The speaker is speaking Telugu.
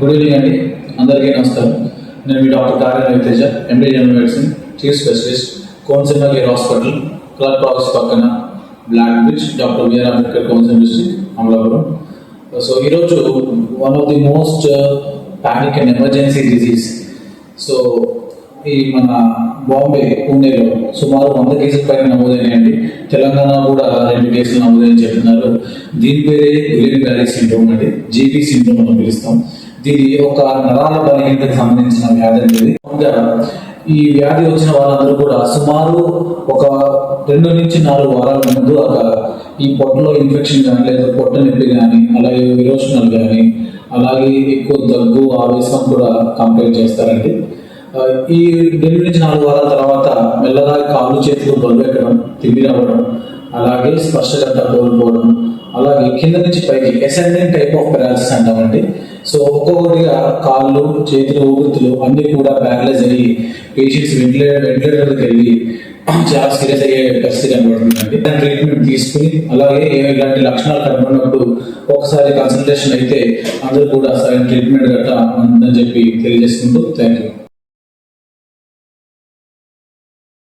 గుడ్ ఈవినింగ్ అండి, అందరికీ నమస్కారం. నేను మీ doctor Karya Raviteja, MD general medicine, chief specialist, Konaseema care hospital, clerk office పక్కన, black bridge, doctor BR Ambedkar Konaseema district, Amalapuram. So ఈరోజు one of the most panic and emergency disease. So ఈ మన బాంబే, పూణేలో సుమారు 100 కేసుల పైన నమోదైనాయండి. తెలంగాణ కూడా 2 కేసులు నమోదైన చెప్తున్నారు. దీని పేరే విలియం బ్యారీ సిండ్రోమ్ అండి, జీబీ సిండ్రోమ్ అని పిలుస్తాం. దీని ఒక నరాల బలహీనతకు సంబంధించిన వ్యాధి అనేది. ఈ వ్యాధి వచ్చిన వాళ్ళందరూ కూడా సుమారు ఒక 2 నుంచి 4 వారాల ముందు ఈ పొట్టలో ఇన్ఫెక్షన్ కానీ లేదా పొట్ట నొప్పి కానీ అలాగే విరోచనాలు కానీ అలాగే ఎక్కువ దగ్గు ఆవేశం కూడా కంప్లైంట్ చేస్తారండి. ఈ 2 నుంచి 4 వారాల తర్వాత మెల్లగా కాళ్ళు చేతులు బరువెక్కడం, తిమ్మిరి అవ్వడం, అలాగే స్పర్శగత కోల్పోవడం, అలాగే కింద నుంచి పైకి అసెండింగ్ టైప్ ఆఫ్ పెరాలసిస్ అంటామండి. సో ఒక్కొక్కటిగా కాళ్ళు చేతులు ఊపిరితిత్తులు అన్ని కూడా ప్యారలైజ్ అయ్యి పేషెంట్స్ వెంటిలేటర్కి వెళ్ళి చాలా సీరియస్ అయ్యే పరిస్థితి కనబడుతుందండి. ట్రీట్మెంట్ తీసుకుని అలాగే ఇలాంటి లక్షణాలు కనబడినప్పుడు ఒకసారి కన్సల్టేషన్ అయితే అందరూ కూడా సరైన ట్రీట్మెంట్ గట్రా ఉందని చెప్పి తెలియజేసుకుంటూ థ్యాంక్ యూ.